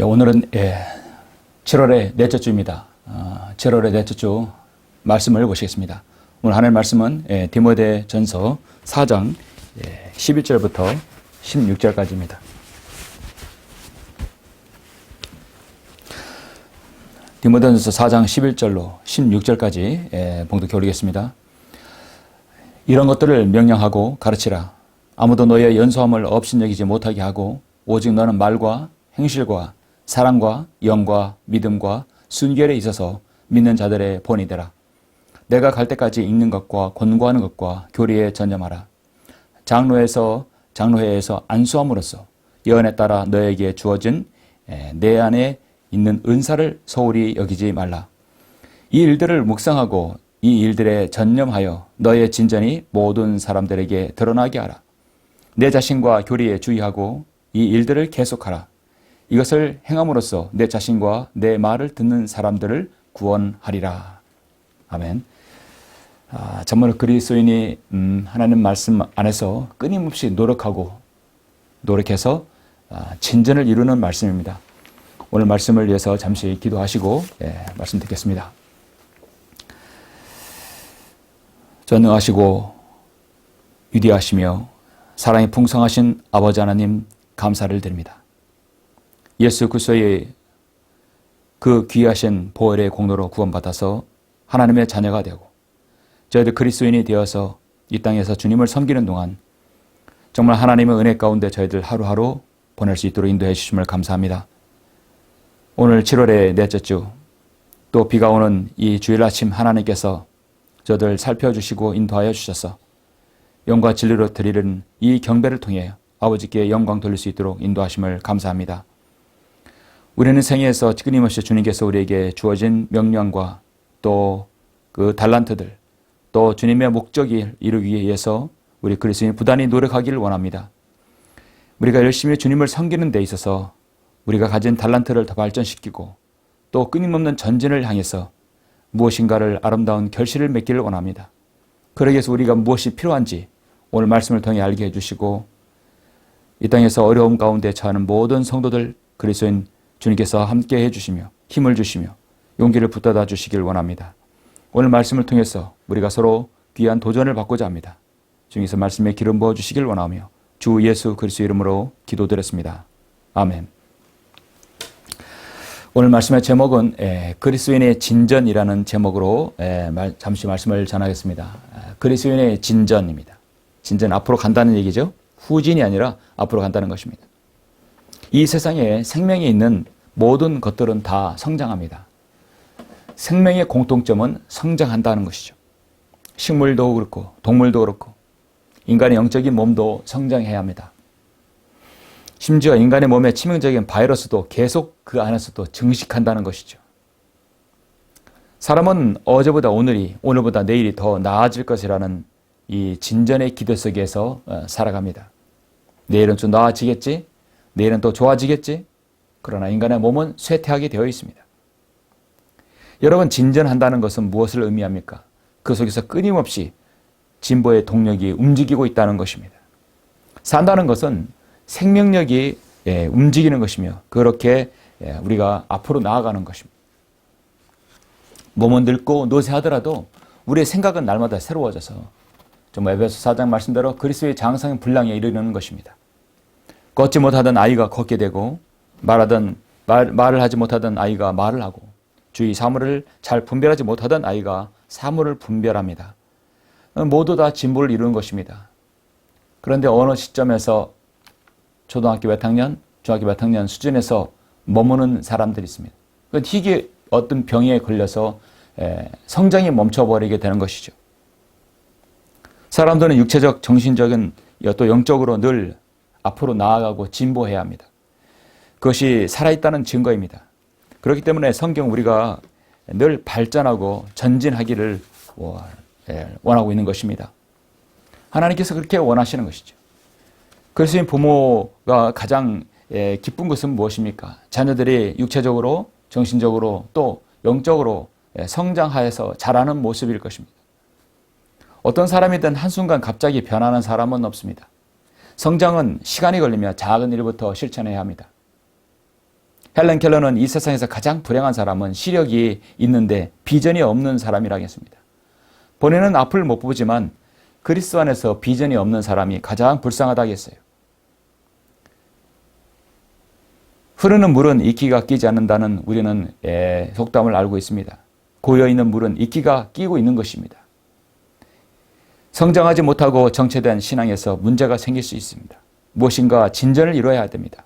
오늘은 7월의 넷째 주입니다. 7월의 넷째 주 말씀을 보시겠습니다. 오늘 하나님의 말씀은 디모데전서 4장 11절부터 16절까지입니다. 디모데전서 4장 11절로 16절까지 봉독해 올리겠습니다. 이런 것들을 명령하고 가르치라. 아무도 너의 연소함을 업신여기지 못하게 하고 오직 너는 말과 행실과 사랑과 영과 믿음과 순결에 있어서 믿는 자들의 본이 되라. 내가 갈 때까지 읽는 것과 권고하는 것과 교리에 전념하라. 장로회에서 안수함으로써 예언에 따라 너에게 주어진 내 안에 있는 은사를 소홀히 여기지 말라. 이 일들을 묵상하고 이 일들에 전념하여 너의 진전이 모든 사람들에게 드러나게 하라. 내 자신과 교리에 주의하고 이 일들을 계속하라. 이것을 행함으로써 내 자신과 내 말을 듣는 사람들을 구원하리라. 아멘. 정말 그리스도인이 하나님 말씀 안에서 끊임없이 노력해서 진전을 이루는 말씀입니다. 오늘 말씀을 위해서 잠시 기도하시고 말씀 듣겠습니다. 전능하시고 위대하시며 사랑이 풍성하신 아버지 하나님 감사를 드립니다. 예수 그리스도의 그 귀하신 보혈의 공로로 구원받아서 하나님의 자녀가 되고 저희들 그리스도인이 되어서 이 땅에서 주님을 섬기는 동안 정말 하나님의 은혜 가운데 저희들 하루하루 보낼 수 있도록 인도해 주심을 감사합니다. 오늘 7월의 넷째 주 또 비가 오는 이 주일 아침 하나님께서 저들 살펴주시고 인도하여 주셔서 영과 진리로 드리는 이 경배를 통해 아버지께 영광 돌릴 수 있도록 인도하심을 감사합니다. 우리는 생애에서 끊임없이 주님께서 우리에게 주어진 명령과 또 그 달란트들 또 주님의 목적을 이루기 위해서 우리 그리스도인이 부단히 노력하기를 원합니다. 우리가 열심히 주님을 섬기는 데 있어서 우리가 가진 달란트를 더 발전시키고 또 끊임없는 전진을 향해서 무엇인가를 아름다운 결실을 맺기를 원합니다. 그러기 위해서 우리가 무엇이 필요한지 오늘 말씀을 통해 알게 해주시고 이 땅에서 어려움 가운데 처하는 모든 성도들 그리스도인 주님께서 함께 해주시며 힘을 주시며 용기를 붙들어 주시길 원합니다. 오늘 말씀을 통해서 우리가 서로 귀한 도전을 받고자 합니다. 주님께서 말씀에 기름 부어주시길 원하며 주 예수 그리스도 이름으로 기도드렸습니다. 아멘. 오늘 말씀의 제목은 그리스도인의 진전이라는 제목으로 잠시 말씀을 전하겠습니다. 그리스도인의 진전입니다. 진전 앞으로 간다는 얘기죠. 후진이 아니라 앞으로 간다는 것입니다. 이 세상에 생명이 있는 모든 것들은 다 성장합니다. 생명의 공통점은 성장한다는 것이죠. 식물도 그렇고 동물도 그렇고 인간의 영적인 몸도 성장해야 합니다. 심지어 인간의 몸에 치명적인 바이러스도 계속 그 안에서도 증식한다는 것이죠. 사람은 어제보다 오늘보다 내일이 더 나아질 것이라는 이 진전의 기대 속에서 살아갑니다. 내일은 좀 나아지겠지? 내일은 또 좋아지겠지? 그러나 인간의 몸은 쇠퇴하게 되어 있습니다. 여러분, 진전한다는 것은 무엇을 의미합니까? 그 속에서 끊임없이 진보의 동력이 움직이고 있다는 것입니다. 산다는 것은 생명력이 움직이는 것이며 그렇게 우리가 앞으로 나아가는 것입니다. 몸은 늙고 노쇠하더라도 우리의 생각은 날마다 새로워져서 정말 에베소 4장 말씀대로 그리스도의 장성의 분량에 이르는 것입니다. 걷지 못하던 아이가 걷게 되고 말을 하지 못하던 아이가 말을 하고 주의 사물을 잘 분별하지 못하던 아이가 사물을 분별합니다. 모두 다 진보를 이루는 것입니다. 그런데 어느 시점에서 초등학교 몇 학년, 중학교 몇 학년 수준에서 머무는 사람들이 있습니다. 그건 희귀 어떤 병에 걸려서 성장이 멈춰버리게 되는 것이죠. 사람들은 육체적, 정신적인 또 영적으로 늘 앞으로 나아가고 진보해야 합니다. 그것이 살아있다는 증거입니다. 그렇기 때문에 성경 우리가 늘 발전하고 전진하기를 원하고 있는 것입니다. 하나님께서 그렇게 원하시는 것이죠. 그리스도인 부모가 가장 기쁜 것은 무엇입니까? 자녀들이 육체적으로, 정신적으로 또 영적으로 성장하여서 자라는 모습일 것입니다. 어떤 사람이든 한순간 갑자기 변하는 사람은 없습니다. 성장은 시간이 걸리며 작은 일부터 실천해야 합니다. 헬렌 켈러는 이 세상에서 가장 불행한 사람은 시력이 있는데 비전이 없는 사람이라고 했습니다. 본인은 앞을 못 보지만 그리스도 안에서 비전이 없는 사람이 가장 불쌍하다고 했어요. 흐르는 물은 이끼가 끼지 않는다는 우리는 속담을 알고 있습니다. 고여있는 물은 이끼가 끼고 있는 것입니다. 성장하지 못하고 정체된 신앙에서 문제가 생길 수 있습니다. 무엇인가 진전을 이루어야 됩니다.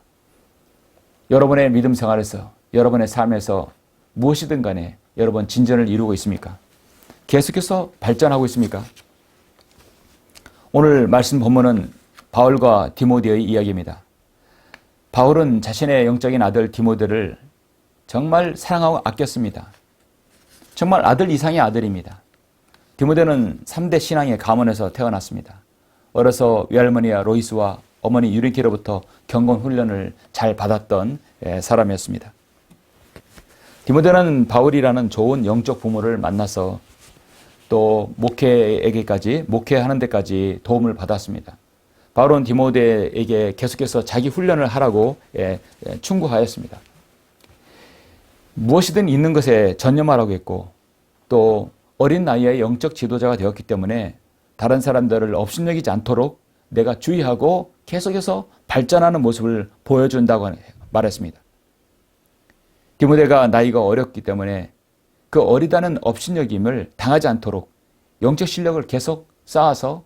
여러분의 믿음 생활에서, 여러분의 삶에서 무엇이든 간에 여러분 진전을 이루고 있습니까? 계속해서 발전하고 있습니까? 오늘 말씀 본문은 바울과 디모데의 이야기입니다. 바울은 자신의 영적인 아들 디모데를 정말 사랑하고 아꼈습니다. 정말 아들 이상의 아들입니다. 디모데는 3대 신앙의 가문에서 태어났습니다. 어려서 외할머니와 로이스와 어머니 유린키로부터 경건 훈련을 잘 받았던 사람이었습니다. 디모데는 바울이라는 좋은 영적 부모를 만나서 또 목회하는 데까지 도움을 받았습니다. 바울은 디모데에게 계속해서 자기 훈련을 하라고 충고하였습니다. 무엇이든 있는 것에 전념하라고 했고 또 어린 나이에 영적 지도자가 되었기 때문에 다른 사람들을 업신여기지 않도록 내가 주의하고 계속해서 발전하는 모습을 보여준다고 말했습니다. 디모데가 나이가 어렸기 때문에 그 어리다는 업신여김을 당하지 않도록 영적 실력을 계속 쌓아서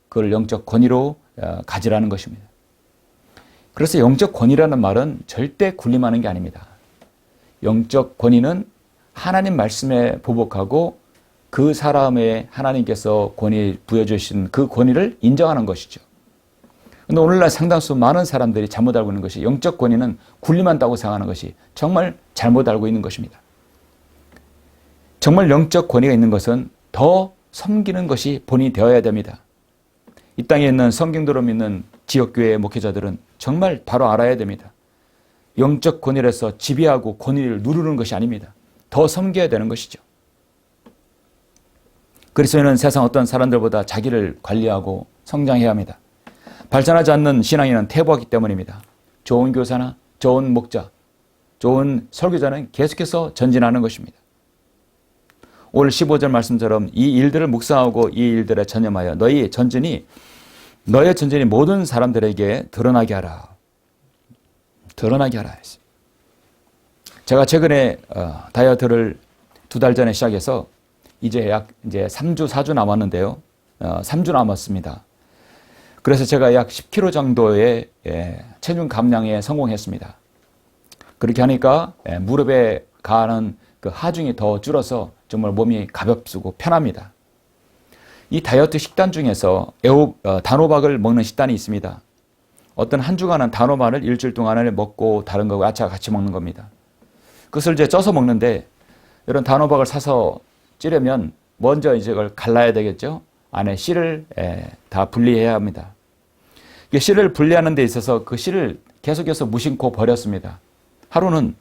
그걸 영적 권위로 가지라는 것입니다. 그래서 영적 권위라는 말은 절대 군림하는 게 아닙니다. 영적 권위는 하나님 말씀에 보복하고 그 사람의 하나님께서 권위 부여주신 그 권위를 인정하는 것이죠. 그런데 오늘날 상당수 많은 사람들이 잘못 알고 있는 것이 영적 권위는 군림한다고 생각하는 것이 정말 잘못 알고 있는 것입니다. 정말 영적 권위가 있는 것은 더 섬기는 것이 본인이 되어야 됩니다. 이 땅에 있는 성경대로 믿는 지역교회의 목회자들은 정말 바로 알아야 됩니다. 영적 권위에서 지배하고 권위를 누르는 것이 아닙니다. 더 섬겨야 되는 것이죠. 그리스도인은 세상 어떤 사람들보다 자기를 관리하고 성장해야 합니다. 발전하지 않는 신앙인은 퇴보하기 때문입니다. 좋은 교사나 좋은 목자, 좋은 설교자는 계속해서 전진하는 것입니다. 오늘 15절 말씀처럼 이 일들을 묵상하고 이 일들에 전념하여 너의 전진이 모든 사람들에게 드러나게 하라. 드러나게 하라 했어요. 제가 최근에 다이어트를 2달 전에 시작해서 이제 3주, 4주 남았는데요. 3주 남았습니다. 그래서 제가 약 10kg 정도의 체중 감량에 성공했습니다. 그렇게 하니까 무릎에 가는 그 하중이 더 줄어서 정말 몸이 가볍고 편합니다. 이 다이어트 식단 중에서 단호박을 먹는 식단이 있습니다. 어떤 한 주간은 단호박을 일주일 동안을 먹고 다른 거하고 야채와 같이 먹는 겁니다. 그것을 이제 쪄서 먹는데 이런 단호박을 사서 찌려면 먼저 이제 그걸 갈라야 되겠죠. 안에 씨를 다 분리해야 합니다. 씨를 분리하는 데 있어서 그 씨를 계속해서 무심코 버렸습니다. 하루는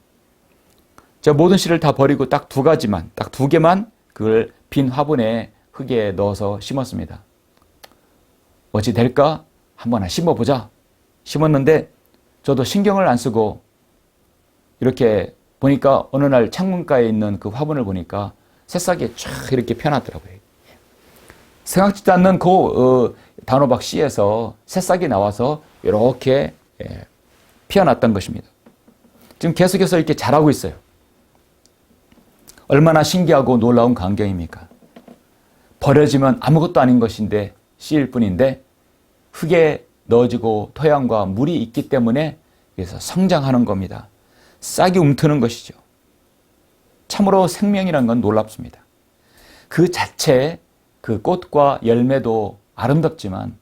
제가 모든 씨를 다 버리고 딱 2가지만, 딱 2개만 그걸 빈 화분에 흙에 넣어서 심었습니다. 어찌 될까? 한번 심어보자. 심었는데 저도 신경을 안 쓰고 이렇게 보니까 어느 날 창문가에 있는 그 화분을 보니까 새싹이 쫙 이렇게 펴놨더라고요. 생각지도 않는 그 단호박 씨에서 새싹이 나와서 이렇게 피어났던 것입니다. 지금 계속해서 이렇게 자라고 있어요. 얼마나 신기하고 놀라운 광경입니까? 버려지면 아무것도 아닌 것인데 씨일 뿐인데 흙에 넣어지고 토양과 물이 있기 때문에 그래서 성장하는 겁니다. 싹이 움트는 것이죠. 참으로 생명이라는 건 놀랍습니다. 그 자체 그 꽃과 열매도 아름답지만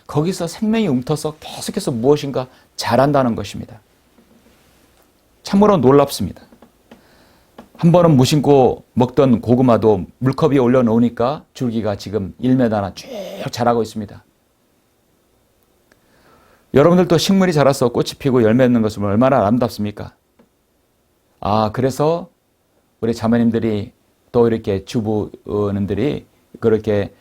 거기서 생명이 움터서 계속해서 무엇인가 자란다는 것입니다. 참으로 놀랍습니다. 한 번은 무심코 먹던 고구마도 물컵 위에 올려놓으니까 줄기가 지금 1m나 쭉 자라고 있습니다. 여러분들도 식물이 자라서 꽃이 피고 열매 맺는 것은 얼마나 아름답습니까? 그래서 우리 자매님들이 또 이렇게 주부님들이 그렇게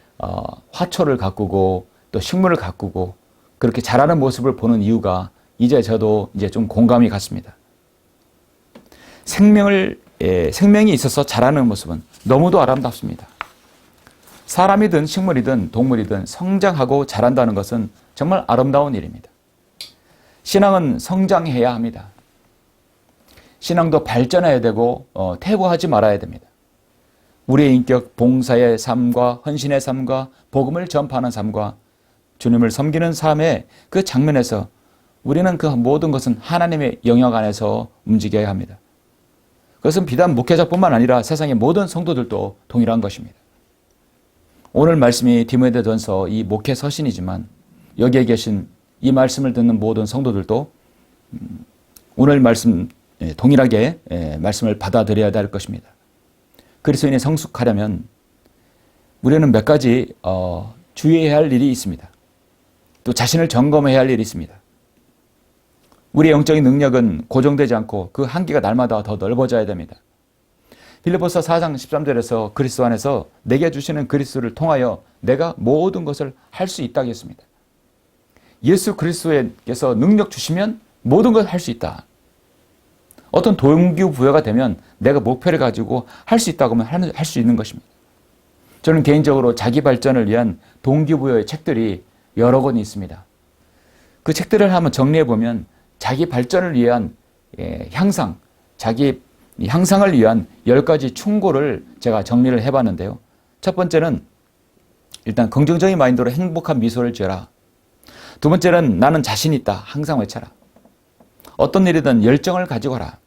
화초를 가꾸고 또 식물을 가꾸고 그렇게 자라는 모습을 보는 이유가 이제 저도 이제 좀 공감이 갔습니다. 생명이 있어서 자라는 모습은 너무도 아름답습니다. 사람이든 식물이든 동물이든 성장하고 자란다는 것은 정말 아름다운 일입니다. 신앙은 성장해야 합니다. 신앙도 발전해야 되고 퇴보하지 말아야 됩니다. 우리의 인격, 봉사의 삶과 헌신의 삶과 복음을 전파하는 삶과 주님을 섬기는 삶의 그 장면에서 우리는 그 모든 것은 하나님의 영역 안에서 움직여야 합니다. 그것은 비단 목회자뿐만 아니라 세상의 모든 성도들도 동일한 것입니다. 오늘 말씀이 디모데전서 이 목회 서신이지만 여기에 계신 이 말씀을 듣는 모든 성도들도 오늘 말씀 동일하게 말씀을 받아들여야 할 것입니다. 그리스도인이 성숙하려면 우리는 몇 가지 주의해야 할 일이 있습니다. 또 자신을 점검해야 할 일이 있습니다. 우리의 영적인 능력은 고정되지 않고 그 한계가 날마다 더 넓어져야 됩니다. 빌립보서 4장 13절에서 그리스도 안에서 내게 주시는 그리스도를 통하여 내가 모든 것을 할 수 있다고 했습니다. 예수 그리스도께서 능력 주시면 모든 걸 할 수 있다. 어떤 동기부여가 되면 내가 목표를 가지고 할 수 있다고 하면 할 수 있는 것입니다. 저는 개인적으로 자기 발전을 위한 동기부여의 책들이 여러 권 있습니다. 그 책들을 한번 정리해 보면 자기 발전을 위한 향상, 자기 향상을 위한 10가지 충고를 제가 정리를 해봤는데요. 첫 번째는 일단 긍정적인 마인드로 행복한 미소를 지어라. 두 번째는 나는 자신 있다. 항상 외쳐라. 어떤 일이든 열정을 가지고 하라.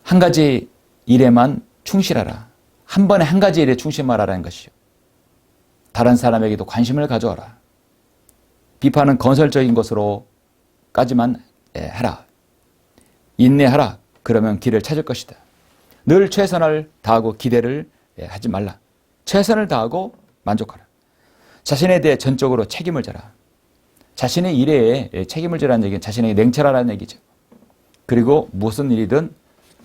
한 가지 일에만 충실하라. 한 번에 한 가지 일에 충실만 하라는 것이죠. 다른 사람에게도 관심을 가져와라. 비판은 건설적인 것으로까지만 하라. 인내하라. 그러면 길을 찾을 것이다. 늘 최선을 다하고 기대를 하지 말라. 최선을 다하고 만족하라. 자신에 대해 전적으로 책임을 져라. 자신의 일에 책임을 지라는 얘기는 자신에게 냉철하라는 얘기죠. 그리고 무슨 일이든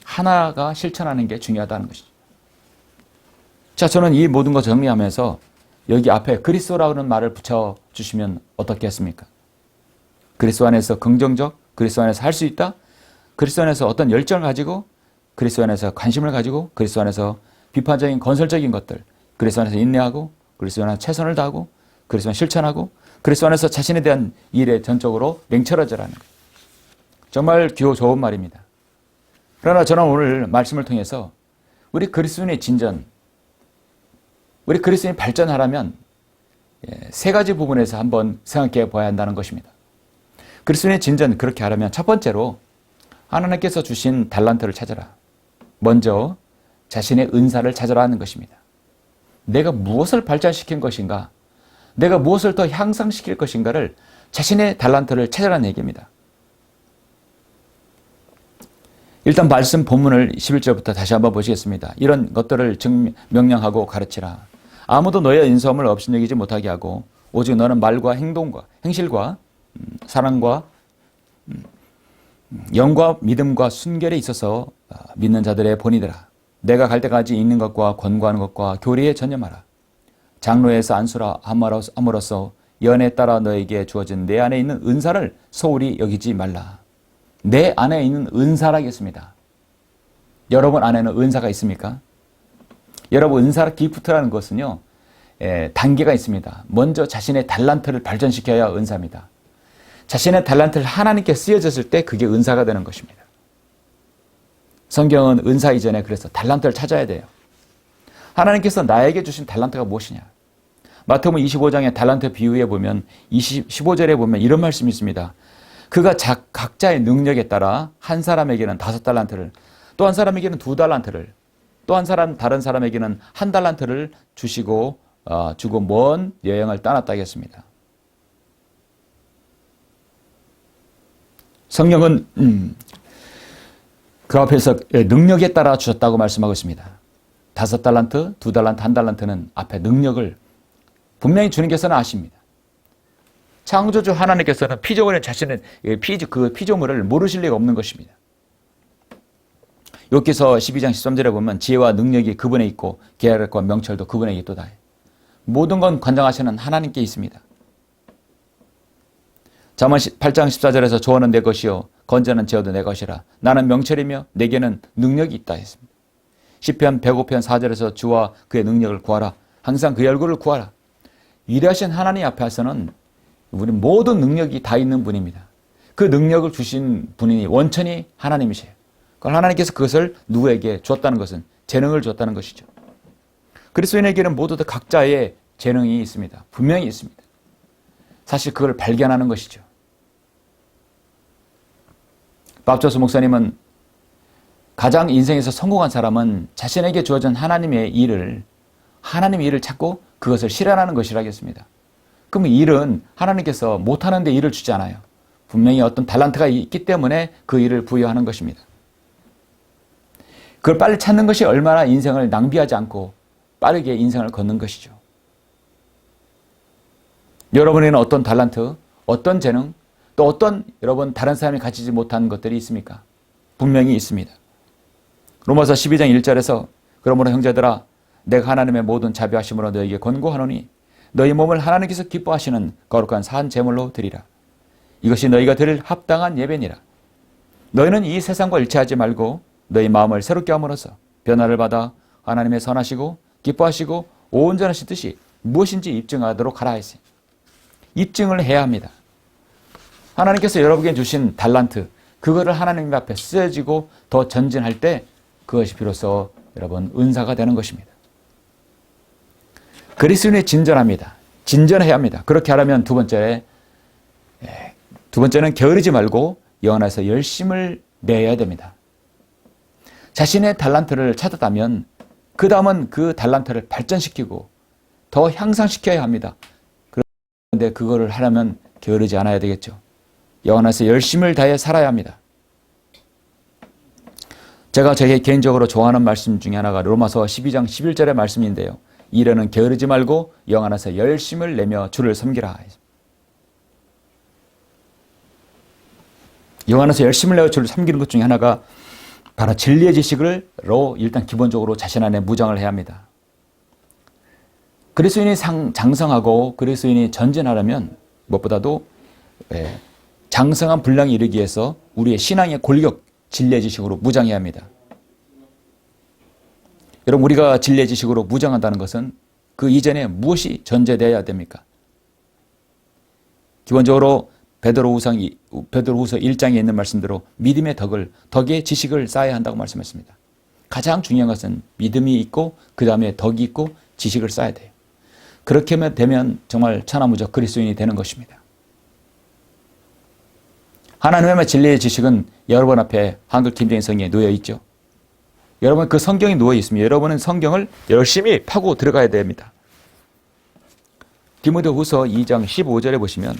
하나가 실천하는 게 중요하다는 것이죠. 자, 저는 이 모든 것 정리하면서 여기 앞에 그리스도라는 말을 붙여주시면 어떻겠습니까? 그리스도 안에서 긍정적, 그리스도 안에서 할 수 있다, 그리스도 안에서 어떤 열정을 가지고, 그리스도 안에서 관심을 가지고, 그리스도 안에서 비판적인 건설적인 것들, 그리스도 안에서 인내하고, 그리스도 안에서 최선을 다하고, 그리스도 안에서 실천하고, 그리스도 안에서 자신에 대한 일에 전적으로 냉철해져라는 것. 정말 좋은 말입니다. 그러나 저는 오늘 말씀을 통해서 우리 그리스도인의 진전, 우리 그리스도인이 발전하려면 세 가지 부분에서 한번 생각해 봐야 한다는 것입니다. 그리스도인의 진전 그렇게 하려면 첫 번째로 하나님께서 주신 달란트를 찾아라. 먼저 자신의 은사를 찾아라 하는 것입니다. 내가 무엇을 발전시킨 것인가, 내가 무엇을 더 향상시킬 것인가를 자신의 달란트를 찾아라는 얘기입니다. 일단 말씀 본문을 11절부터 다시 한번 보시겠습니다. 이런 것들을 명령하고 가르치라. 아무도 너의 인성을 업신여기지 못하게 하고 오직 너는 말과 행동과 행실과 사랑과 영과 믿음과 순결에 있어서 믿는 자들의 본이더라. 내가 갈 때까지 읽는 것과 권고하는 것과 교리에 전념하라. 장로에서 안수라 함으로써 연에 따라 너에게 주어진 내 안에 있는 은사를 소홀히 여기지 말라. 내 안에 있는 은사라겠습니다. 여러분 안에는 은사가 있습니까? 여러분 은사 기프트라는 것은요, 단계가 있습니다. 먼저 자신의 달란트를 발전시켜야 은사입니다. 자신의 달란트를 하나님께 쓰여졌을 때 그게 은사가 되는 것입니다. 성경은 은사 이전에 그래서 달란트를 찾아야 돼요. 하나님께서 나에게 주신 달란트가 무엇이냐? 마태복음 25장의 달란트 비유에 보면 15절에 보면 이런 말씀이 있습니다. 그가 각자의 능력에 따라 한 사람에게는 5달란트를, 또 한 사람에게는 2달란트를, 또 다른 사람에게는 1달란트를 주고 먼 여행을 떠났다 하겠습니다. 성경은 그 앞에서 능력에 따라 주셨다고 말씀하고 있습니다. 5달란트, 2달란트, 1달란트는 앞에 능력을 분명히 주님께서는 아십니다. 창조주 하나님께서는 피조물의 자신의 그 피조물을 모르실 리가 없는 것입니다. 욥기서 12장 13절에 보면 지혜와 능력이 그분에 있고 계략과 명철도 그분에게 있도다. 모든 건 관장하시는 하나님께 있습니다. 잠언 8장 14절에서 조언은 내 것이요 건전한 제어도 내 것이라. 나는 명철이며 내게는 능력이 있다 했습니다. 시편 105편 4절에서 주와 그의 능력을 구하라. 항상 그의 얼굴을 구하라. 위대하신 하나님 앞에서는 우리 모든 능력이 다 있는 분입니다. 그 능력을 주신 분이 원천이 하나님이세요. 그걸 하나님께서 그것을 누구에게 줬다는 것은 재능을 줬다는 것이죠. 그리스도인에게는 모두 다 각자의 재능이 있습니다. 분명히 있습니다. 사실 그걸 발견하는 것이죠. 밥조수 목사님은 가장 인생에서 성공한 사람은 자신에게 주어진 하나님의 일을 찾고 그것을 실현하는 것이라고 했습니다. 그럼 일은 하나님께서 못하는데 일을 주지 않아요. 분명히 어떤 달란트가 있기 때문에 그 일을 부여하는 것입니다. 그걸 빨리 찾는 것이 얼마나 인생을 낭비하지 않고 빠르게 인생을 걷는 것이죠. 여러분에게는 어떤 달란트, 어떤 재능, 또 어떤 여러분 다른 사람이 가지지 못한 것들이 있습니까? 분명히 있습니다. 로마서 12장 1절에서 그러므로 형제들아 내가 하나님의 모든 자비하심으로 너에게 권고하노니 너희 몸을 하나님께서 기뻐하시는 거룩한 산 제물로 드리라. 이것이 너희가 드릴 합당한 예배니라. 너희는 이 세상과 일치하지 말고 너희 마음을 새롭게 함으로써 변화를 받아 하나님의 선하시고 기뻐하시고 온전하신 뜻이 무엇인지 입증하도록 하라 했어요. 입증을 해야 합니다. 하나님께서 여러분에게 주신 달란트, 그거를 하나님 앞에 쓰여지고 더 전진할 때 그것이 비로소 여러분 은사가 되는 것입니다. 그리스도인이 진전합니다. 진전해야 합니다. 그렇게 하려면 두 번째는 게으르지 말고 영안에서 열심을 내야 됩니다. 자신의 달란트를 찾았다면 그 다음은 그 달란트를 발전시키고 더 향상시켜야 합니다. 그런데 그거를 하려면 게으르지 않아야 되겠죠. 영안에서 열심을 다해 살아야 합니다. 제가 제 개인적으로 좋아하는 말씀 중에 하나가 로마서 12장 11절의 말씀인데요. 이래는 게으르지 말고 영안에서 열심을 내며 주를 섬기라. 영안에서 열심을 내어 주를 섬기는 것 중에 하나가 바로 진리의 지식으로 일단 기본적으로 자신 안에 무장을 해야 합니다. 그리스도인이 장성하고 그리스도인이 전진하려면 무엇보다도 장성한 분량에 이르기 위해서 우리의 신앙의 골격, 진리의 지식으로 무장해야 합니다. 여러분, 우리가 진리의 지식으로 무장한다는 것은 그 이전에 무엇이 전제되어야 됩니까? 기본적으로 베드로후서 1장에 있는 말씀대로 믿음의 덕의 지식을 쌓아야 한다고 말씀했습니다. 가장 중요한 것은 믿음이 있고 그 다음에 덕이 있고 지식을 쌓아야 돼요. 그렇게 되면 정말 천하무적 그리스도인이 되는 것입니다. 하나님의 진리의 지식은 여러분 앞에 한글 김정인 성경에 놓여 있죠. 여러분 그 성경이 놓여 있습니다. 여러분은 성경을 열심히 파고 들어가야 됩니다. 디모데후서 2장 15절에 보시면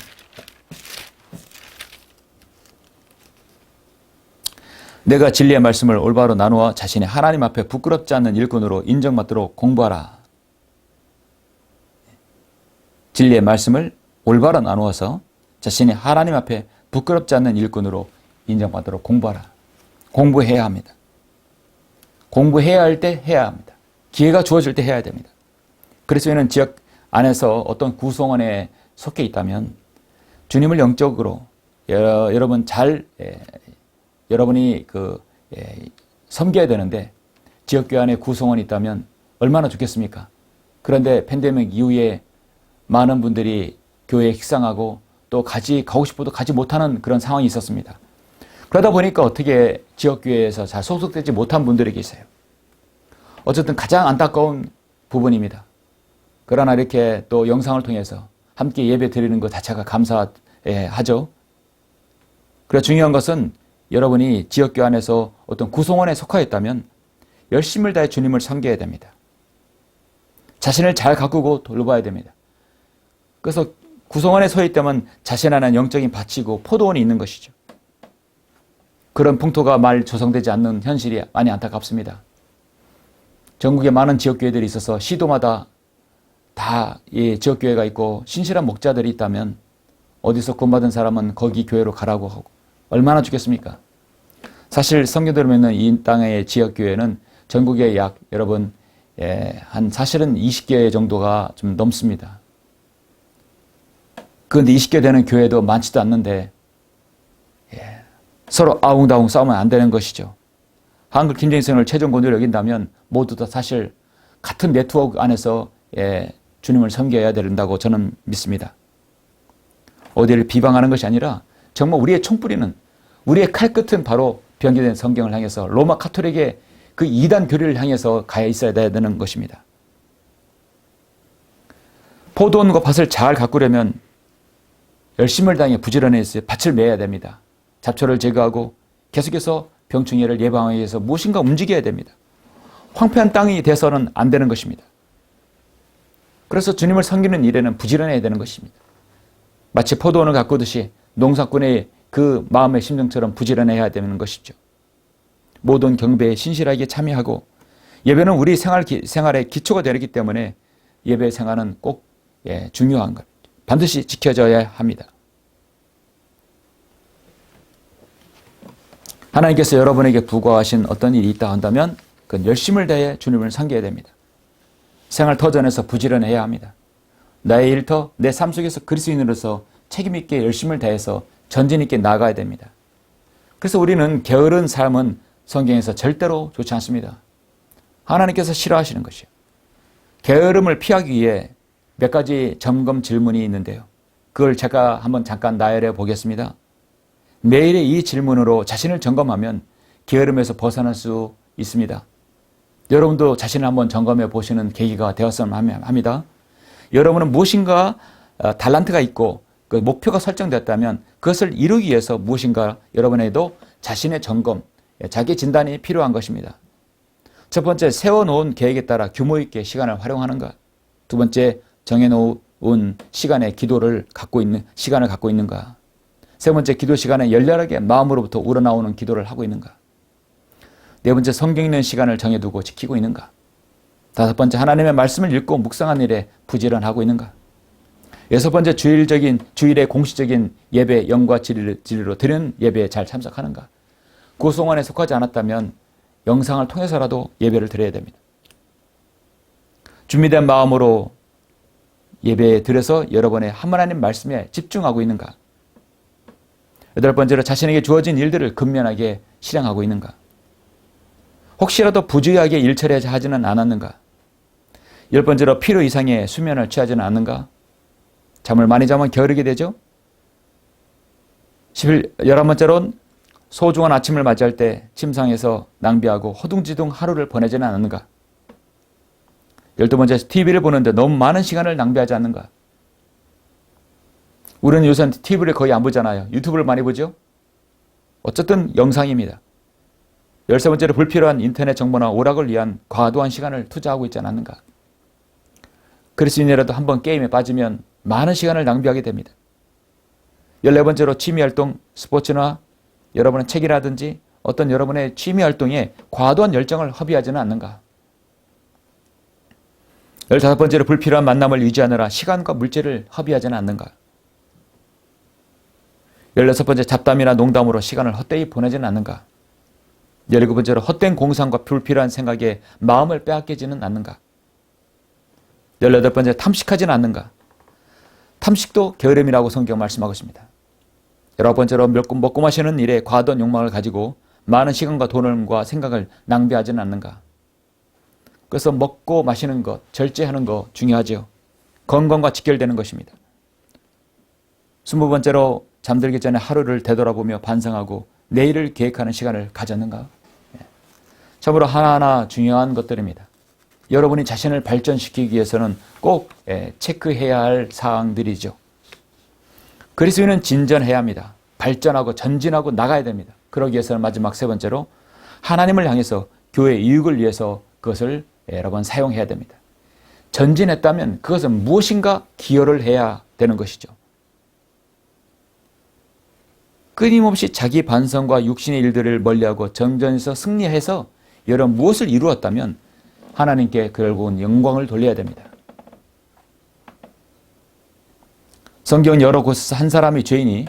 내가 진리의 말씀을 올바로 나누어 자신이 하나님 앞에 부끄럽지 않는 일꾼으로 인정받도록 공부하라. 진리의 말씀을 올바로 나누어서 자신이 하나님 앞에 부끄럽지 않는 일꾼으로 인정받도록 공부하라. 공부해야 합니다. 공부해야 할 때 해야 합니다. 기회가 주어질 때 해야 됩니다. 그리스도인은 지역 안에서 어떤 구성원에 속해 있다면 주님을 영적으로 여러분이 섬겨야 되는데 지역교회 안에 구성원이 있다면 얼마나 좋겠습니까? 그런데 팬데믹 이후에 많은 분들이 교회에 식상하고 또 가고 싶어도 가지 못하는 그런 상황이 있었습니다. 그러다 보니까 어떻게 지역교회에서 잘 소속되지 못한 분들이 계세요. 어쨌든 가장 안타까운 부분입니다. 그러나 이렇게 또 영상을 통해서 함께 예배 드리는 것 자체가 감사하죠. 그래서 중요한 것은 여러분이 지역교회 안에서 어떤 구성원에 속하였다면 열심을 다해 주님을 섬겨야 됩니다. 자신을 잘 가꾸고 돌봐야 됩니다. 그래서 구성원에 서 있다면 자신 안에 영적인 밭이고 포도원이 있는 것이죠. 그런 풍토가 조성되지 않는 현실이 많이 안타깝습니다. 전국에 많은 지역교회들이 있어서 시도마다 다 지역교회가 있고 신실한 목자들이 있다면 어디서 구원받은 사람은 거기 교회로 가라고 하고 얼마나 좋겠습니까? 사실 성교들을 맺는 이 땅의 지역교회는 전국에 사실은 20개 정도가 좀 넘습니다. 그런데 20개 되는 교회도 많지도 않는데 서로 아웅다웅 싸우면 안 되는 것이죠. 한글 김정일성을 최종 권위로 여긴다면 모두 다 사실 같은 네트워크 안에서 주님을 섬겨야 된다고 저는 믿습니다. 어디를 비방하는 것이 아니라 정말 우리의 총뿌리는, 우리의 칼끝은 바로 변개된 성경을 향해서 로마 카톨릭의 그 이단 교리를 향해서 가야 있어야 되는 것입니다. 포도원과 밭을 잘 가꾸려면 열심을 다해 부지런해서 밭을 매야 됩니다. 잡초를 제거하고 계속해서 병충해를 예방하기 위해서 무엇인가 움직여야 됩니다. 황폐한 땅이 돼서는 안 되는 것입니다. 그래서 주님을 섬기는 일에는 부지런해야 되는 것입니다. 마치 포도원을 가꾸듯이 농사꾼의 그 마음의 심정처럼 부지런해야 되는 것이죠. 모든 경배에 신실하게 참여하고, 예배는 우리 생활의 기초가 되기 때문에 예배 생활은 꼭 중요한 것, 반드시 지켜져야 합니다. 하나님께서 여러분에게 부과하신 어떤 일이 있다 한다면 그건 열심을 다해 주님을 섬겨야 됩니다. 생활 터전에서 부지런해야 합니다. 나의 일터, 내 삶 속에서 그리스도인으로서 책임 있게 열심을 다해서 전진 있게 나아가야 됩니다. 그래서 우리는 게으른 삶은 성경에서 절대로 좋지 않습니다. 하나님께서 싫어하시는 것이에요. 게으름을 피하기 위해 몇 가지 점검 질문이 있는데요. 그걸 제가 한번 잠깐 나열해 보겠습니다. 매일의 이 질문으로 자신을 점검하면 게으름에서 벗어날 수 있습니다. 여러분도 자신을 한번 점검해 보시는 계기가 되었으면 합니다. 여러분은 무엇인가 달란트가 있고 그 목표가 설정됐다면 그것을 이루기 위해서 무엇인가 여러분에게도 자신의 점검, 자기 진단이 필요한 것입니다. 첫 번째, 세워놓은 계획에 따라 규모 있게 시간을 활용하는가. 두 번째, 정해놓은 시간에 시간을 갖고 있는가. 세 번째, 기도 시간에 열렬하게 마음으로부터 우러나오는 기도를 하고 있는가. 네 번째, 성경 읽는 시간을 정해두고 지키고 있는가. 다섯 번째, 하나님의 말씀을 읽고 묵상한 일에 부지런하고 있는가. 여섯 번째, 주일의 공식적인 예배 영과 진리로 드리는 예배에 잘 참석하는가. 구성원에 속하지 않았다면 영상을 통해서라도 예배를 드려야 됩니다. 준비된 마음으로 예배에 드려서 여러분의 하나님 말씀에 집중하고 있는가. 여덟 번째로 자신에게 주어진 일들을 근면하게 실행하고 있는가. 혹시라도 부주의하게 일처리하지는 않았는가. 열 번째로 필요 이상의 수면을 취하지는 않는가. 잠을 많이 자면 게으르게 되죠. 11번째로는 소중한 아침을 맞이할 때 침상에서 낭비하고 허둥지둥 하루를 보내지는 않는가. 12번째, TV를 보는데 너무 많은 시간을 낭비하지 않는가. 우리는 요새 TV를 거의 안 보잖아요. 유튜브를 많이 보죠. 어쨌든 영상입니다. 13번째로 불필요한 인터넷 정보나 오락을 위한 과도한 시간을 투자하고 있지 않는가. 그리스도인이라도 한번 게임에 빠지면 많은 시간을 낭비하게 됩니다. 14번째로 취미활동, 스포츠나 여러분의 책이라든지 어떤 여러분의 취미활동에 과도한 열정을 허비하지는 않는가. 15번째로 불필요한 만남을 유지하느라 시간과 물질을 허비하지는 않는가. 16번째, 잡담이나 농담으로 시간을 헛되이 보내지는 않는가. 17번째로 헛된 공상과 불필요한 생각에 마음을 빼앗기지는 않는가. 18번째, 탐식하지는 않는가. 탐식도 게으름이라고 성경 말씀하고 있습니다. 19번째로 먹고 마시는 일에 과도한 욕망을 가지고 많은 시간과 돈과 생각을 낭비하지는 않는가. 그래서 먹고 마시는 것, 절제하는 것 중요하죠. 건강과 직결되는 것입니다. 20번째로 잠들기 전에 하루를 되돌아보며 반성하고 내일을 계획하는 시간을 가졌는가. 참으로 하나하나 중요한 것들입니다. 여러분이 자신을 발전시키기 위해서는 꼭 체크해야 할 사항들이죠. 그리스도인은 진전해야 합니다. 발전하고 전진하고 나가야 됩니다. 그러기 위해서는 마지막 세 번째로 하나님을 향해서 교회의 이익을 위해서 그것을 여러분 사용해야 됩니다. 전진했다면 그것은 무엇인가 기여를 해야 되는 것이죠. 끊임없이 자기 반성과 육신의 일들을 멀리하고 정전에서 승리해서 여러분 무엇을 이루었다면 하나님께 결국은 영광을 돌려야 됩니다. 성경 여러 곳에서 한 사람의 죄인이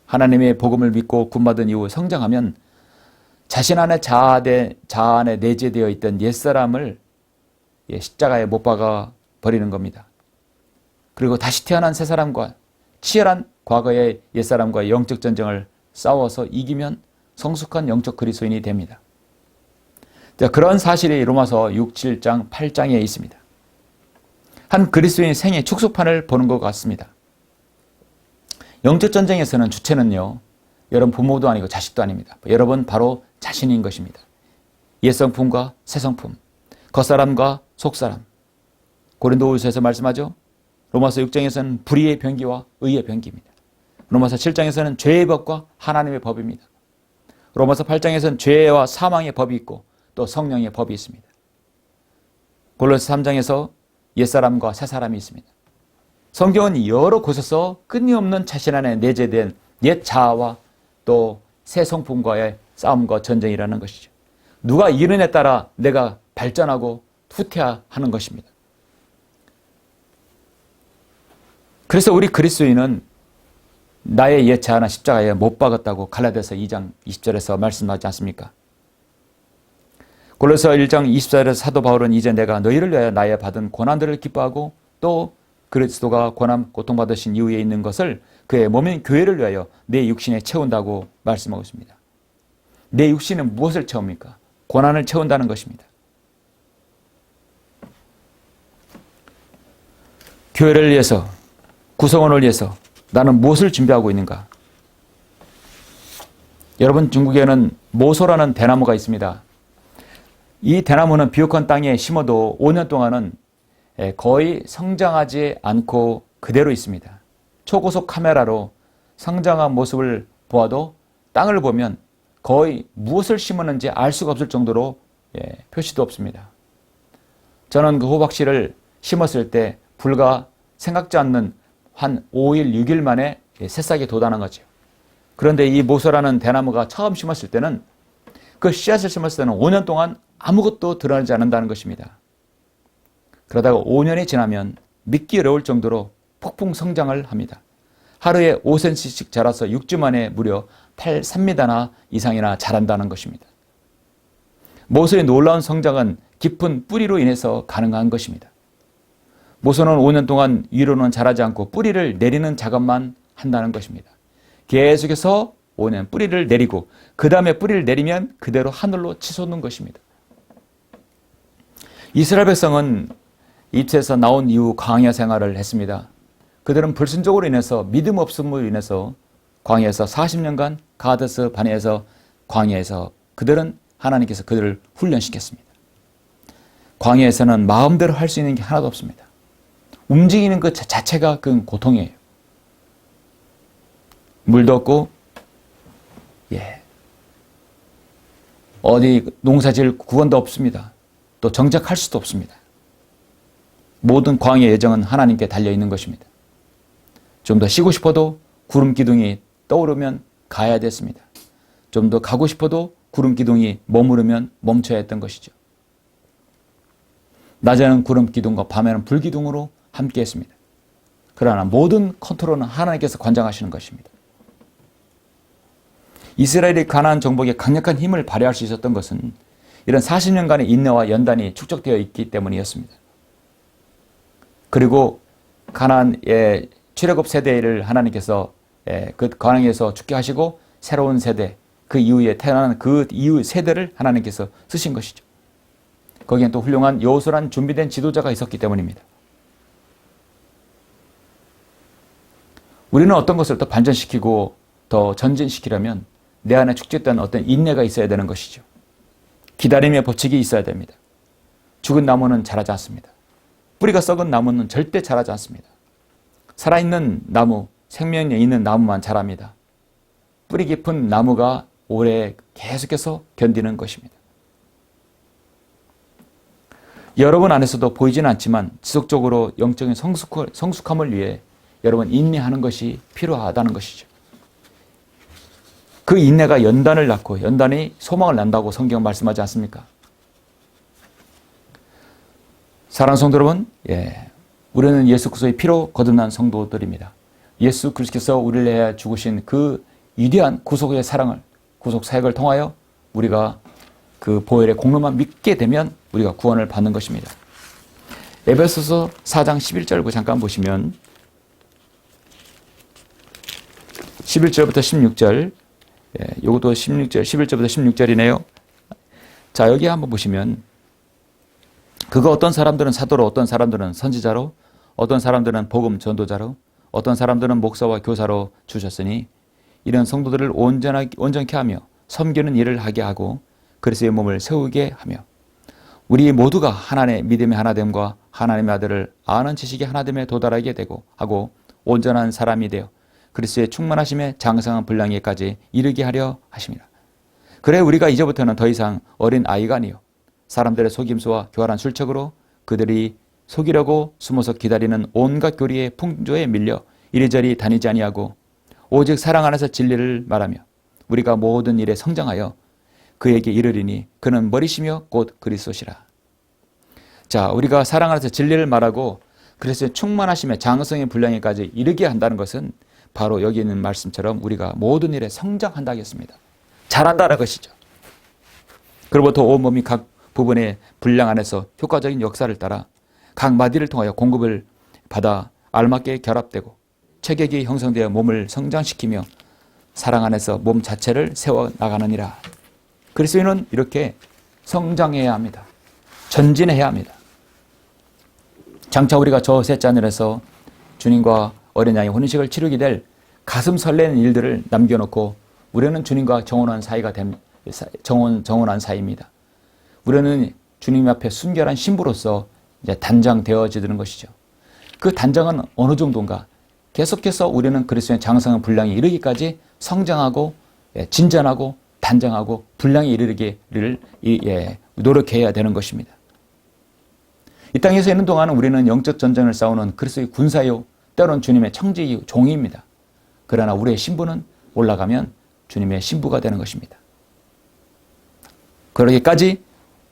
하나님의 복음을 믿고 구원받은 이후 성장하면 자신 안에 자아 안에 내재되어 있던 옛사람을 십자가에 못 박아 버리는 겁니다. 그리고 다시 태어난 새 사람과 치열한 과거의 옛사람과의 영적 전쟁을 싸워서 이기면 성숙한 영적 그리스도인이 됩니다. 자, 그런 사실이 로마서 6, 7장, 8장에 있습니다. 한 그리스도인 생애 축소판을 보는 것 같습니다. 영적 전쟁에서는 주체는요, 여러분 부모도 아니고 자식도 아닙니다. 여러분 바로 자신인 것입니다. 옛성품과 새성품, 겉사람과 속사람. 고린도후서에서 말씀하죠. 로마서 6장에서는 불의의 병기와 의의 병기입니다. 로마서 7장에서는 죄의 법과 하나님의 법입니다. 로마서 8장에서는 죄와 사망의 법이 있고 또 성령의 법이 있습니다. 골로새 3장에서 옛사람과 새사람이 있습니다. 성경은 여러 곳에서 끊임없는 자신 안에 내재된 옛 자아와 또 새 성품과의 싸움과 전쟁이라는 것이죠. 누가 이른에 따라 내가 발전하고 후퇴하는 것입니다. 그래서 우리 그리스도인은 나의 옛 자아나 십자가에 못 박았다고 갈라디아서 2장 20절에서 말씀하지 않습니까? 골로새 1장 24절에서 사도 바울은 이제 내가 너희를 위하여 나의 받은 고난들을 기뻐하고 또 그리스도가 고난 고통받으신 이후에 있는 것을 그의 몸인 교회를 위하여 내 육신에 채운다고 말씀하고 있습니다. 내 육신은 무엇을 채웁니까? 고난을 채운다는 것입니다. 교회를 위해서, 구성원을 위해서 나는 무엇을 준비하고 있는가? 여러분, 중국에는 모소라는 대나무가 있습니다. 이 대나무는 비옥한 땅에 심어도 5년 동안은 거의 성장하지 않고 그대로 있습니다. 초고속 카메라로 성장한 모습을 보아도 땅을 보면 거의 무엇을 심었는지 알 수가 없을 정도로 표시도 없습니다. 저는 그 호박씨를 심었을 때 불과 생각지 않는 한 5일, 6일 만에 새싹이 돋아난 거죠. 그런데 이 모소라는 대나무가 처음 심었을 때는 그 씨앗을 심었을 때는 5년 동안 아무것도 드러나지 않는다는 것입니다. 그러다가 5년이 지나면 믿기 어려울 정도로 폭풍 성장을 합니다. 하루에 5cm씩 자라서 6주 만에 무려 3m나 이상이나 자란다는 것입니다. 모소의 놀라운 성장은 깊은 뿌리로 인해서 가능한 것입니다. 모소는 5년 동안 위로는 자라지 않고 뿌리를 내리는 작업만 한다는 것입니다. 계속해서 5년 뿌리를 내리고 그 다음에 뿌리를 내리면 그대로 하늘로 치솟는 것입니다. 이스라엘 백성은 이집트에서 나온 이후 광야 생활을 했습니다. 그들은 불순종으로 인해서 믿음 없음으로 인해서 광야에서 40년간 가데스 바네에서 광야에서 그들은 하나님께서 그들을 훈련시켰습니다. 광야에서는 마음대로 할 수 있는 게 하나도 없습니다. 움직이는 것 자체가 그 고통이에요. 물도 없고 어디 농사지을 구원도 없습니다. 또 정착할 수도 없습니다. 모든 광야의 예정은 하나님께 달려있는 것입니다. 좀 더 쉬고 싶어도 구름 기둥이 떠오르면 가야 됐습니다. 좀 더 가고 싶어도 구름 기둥이 머무르면 멈춰야 했던 것이죠. 낮에는 구름 기둥과 밤에는 불 기둥으로 함께 했습니다. 그러나 모든 컨트롤은 하나님께서 관장하시는 것입니다. 이스라엘이 가나안 정복에 강력한 힘을 발휘할 수 있었던 것은 이런 40년간의 인내와 연단이 축적되어 있기 때문이었습니다. 그리고 가나안의 출애굽 세대를 하나님께서 그 광야에서 죽게 하시고 새로운 세대, 그 이후에 태어나는 그 이후 세대를 하나님께서 쓰신 것이죠. 거기엔 또 훌륭한 여호수아라는 준비된 지도자가 있었기 때문입니다. 우리는 어떤 것을 더 반전시키고 더 전진시키려면 내 안에 축적된 어떤 인내가 있어야 되는 것이죠. 기다림의 법칙이 있어야 됩니다. 죽은 나무는 자라지 않습니다. 뿌리가 썩은 나무는 절대 자라지 않습니다. 살아있는 나무, 생명력이 있는 나무만 자랍니다. 뿌리 깊은 나무가 오래 계속해서 견디는 것입니다. 여러분 안에서도 보이지는 않지만 지속적으로 영적인 성숙함을 위해 여러분 인내하는 것이 필요하다는 것이죠. 그 인내가 연단을 낳고 연단이 소망을 낳는다고 성경 말씀하지 않습니까? 사랑하는 성도 여러분, 우리는 예수 그리스도의 피로 거듭난 성도들입니다. 예수 그리스도께서 우리를 위해 죽으신 그 위대한 구속의 사랑을, 구속 사역을 통하여 우리가 그 보혈의 공로만 믿게 되면 우리가 구원을 받는 것입니다. 에베소서 4장 11절을 잠깐 보시면 11절부터 16절 이것도 16절, 11절부터 16절이네요. 자, 여기 한번 보시면 그거 어떤 사람들은 사도로, 어떤 사람들은 선지자로, 어떤 사람들은 복음 전도자로, 어떤 사람들은 목사와 교사로 주셨으니 이런 성도들을 온전케 하며 섬기는 일을 하게 하고 그리스도의 몸을 세우게 하며 우리 모두가 하나님의 믿음의 하나됨과 하나님의 아들을 아는 지식의 하나됨에 도달하게 되고 하고 온전한 사람이 되어 그리스도의 충만하심에 장성한 분량에까지 이르게 하려 하십니다. 그래 우리가 이제부터는 더 이상 어린 아이가 아니요 사람들의 속임수와 교활한 술책으로 그들이 속이려고 숨어서 기다리는 온갖 교리의 풍조에 밀려 이리저리 다니지 아니하고 오직 사랑 안에서 진리를 말하며 우리가 모든 일에 성장하여 그에게 이르리니 그는 머리시며 곧 그리스도시라. 자, 우리가 사랑 안에서 진리를 말하고 그리스도의 충만하심에 장성의 분량에까지 이르게 한다는 것은 바로 여기 있는 말씀처럼 우리가 모든 일에 성장한다겠습니다. 잘한다는 것이죠. 그로부터 온몸이 각 부분의 분량 안에서 효과적인 역사를 따라 각 마디를 통하여 공급을 받아 알맞게 결합되고 체격이 형성되어 몸을 성장시키며 사랑 안에서 몸 자체를 세워나가느니라. 그리스도인은 이렇게 성장해야 합니다. 전진해야 합니다. 장차 우리가 저 셋째 하늘에서 주님과 어린 양의 혼인식을 치르게 될 가슴 설레는 일들을 남겨놓고 우리는 주님과 정혼한 사이가 정혼한 사이입니다. 우리는 주님 앞에 순결한 신부로서 이제 단장되어지는 것이죠. 그 단장은 어느 정도인가? 계속해서 우리는 그리스도의 장성한 분량에 이르기까지 성장하고 진전하고 단장하고 분량에 이르기를 노력해야 되는 것입니다. 이 땅에서 있는 동안은 우리는 영적 전쟁을 싸우는 그리스도의 군사요, 때로는 주님의 청지 종입니다. 그러나 우리의 신부는 올라가면 주님의 신부가 되는 것입니다. 그러기까지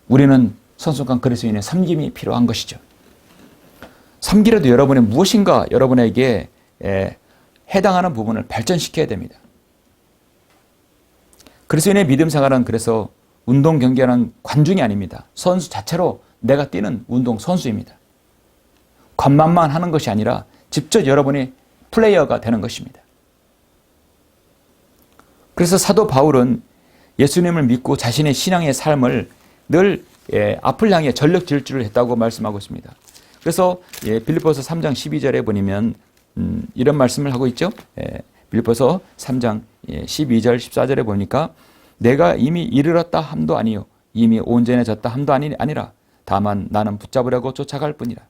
우리는 성숙한 그리스도인의 섬김이 필요한 것이죠. 섬기려도 여러분의 무엇인가 여러분에게 해당하는 부분을 발전시켜야 됩니다. 그리스도인의 믿음 생활은 그래서 운동 경기하는 관중이 아닙니다. 선수 자체로 내가 뛰는 운동 선수입니다. 관만만 하는 것이 아니라 직접 여러분이 플레이어가 되는 것입니다. 그래서 사도 바울은 예수님을 믿고 자신의 신앙의 삶을 늘 앞을 향해 전력 질주를 했다고 말씀하고 있습니다. 그래서 빌립보서 3장 12절에 보면 이런 말씀을 하고 있죠. 빌립보서 3장 12절 14절에 보니까 내가 이미 이르렀다 함도 아니요 이미 온전해졌다 함도 아니라 다만 나는 붙잡으려고 쫓아갈 뿐이라.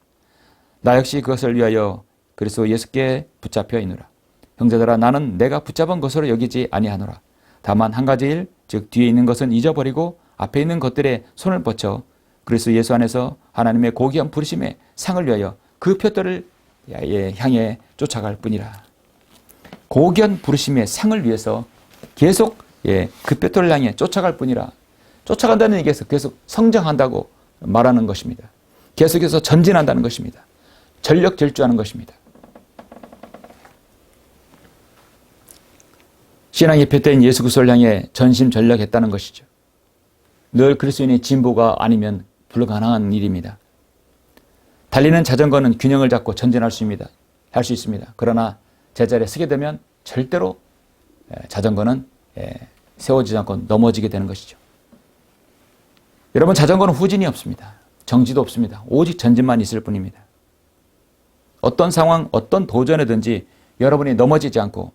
나 역시 그것을 위하여 그리스도 예수께 붙잡혀 있노라. 형제들아 나는 내가 붙잡은 것으로 여기지 아니하노라. 다만 한 가지 일, 즉 뒤에 있는 것은 잊어버리고 앞에 있는 것들에 손을 뻗쳐 그리스도 예수 안에서 하나님의 고귀한 부르심의 상을 위하여 그 표대를 향해 쫓아갈 뿐이라. 고귀한 부르심의 상을 위해서 계속 그 표대를 향해 쫓아갈 뿐이라. 쫓아간다는 얘기에서 계속 성장한다고 말하는 것입니다. 계속해서 전진한다는 것입니다. 전력 질주하는 것입니다. 신앙의 표대인 예수 그리스도를 향해 전심전력했다는 것이죠. 늘 그리스도인의 진보가 아니면 불가능한 일입니다. 달리는 자전거는 균형을 잡고 전진할 수 있습니다. 그러나 제자리에 서게 되면 절대로 자전거는 세워지지 않고 넘어지게 되는 것이죠. 여러분, 자전거는 후진이 없습니다. 정지도 없습니다. 오직 전진만 있을 뿐입니다. 어떤 상황, 어떤 도전이든지 여러분이 넘어지지 않고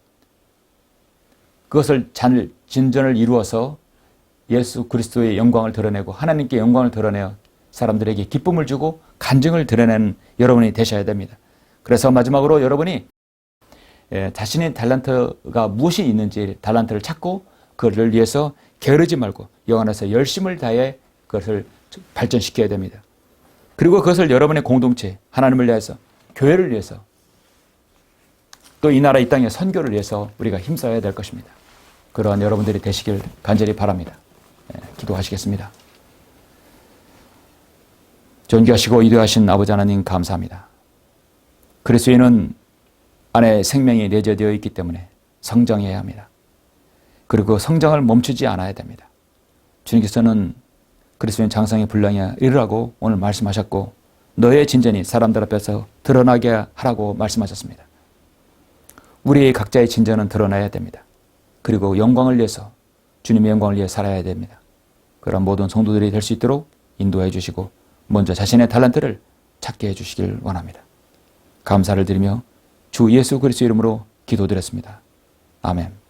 그것을 잘 진전을 이루어서 예수 그리스도의 영광을 드러내고 하나님께 영광을 드러내어 사람들에게 기쁨을 주고 간증을 드러내는 여러분이 되셔야 됩니다. 그래서 마지막으로 여러분이 자신의 달란트가 무엇이 있는지 달란트를 찾고 그를 위해서 게으르지 말고 영 안에서 열심을 다해 그것을 발전시켜야 됩니다. 그리고 그것을 여러분의 공동체, 하나님을 위해서, 교회를 위해서, 또 이 나라 이 땅의 선교를 위해서 우리가 힘써야 될 것입니다. 그러한 여러분들이 되시길 간절히 바랍니다. 기도하시겠습니다. 존귀하시고 위대하신 아버지 하나님 감사합니다. 그리스도인은 안에 생명이 내재되어 있기 때문에 성장해야 합니다. 그리고 성장을 멈추지 않아야 됩니다. 주님께서는 그리스도인 장성의 분량에 이르라고 오늘 말씀하셨고 너의 진전이 사람들 앞에서 드러나게 하라고 말씀하셨습니다. 우리의 각자의 진전은 드러나야 됩니다. 그리고 영광을 위해서 주님의 영광을 위해 살아야 됩니다. 그런 모든 성도들이 될 수 있도록 인도해 주시고 먼저 자신의 달란트를 찾게 해 주시길 원합니다. 감사를 드리며 주 예수 그리스도 이름으로 기도드렸습니다. 아멘.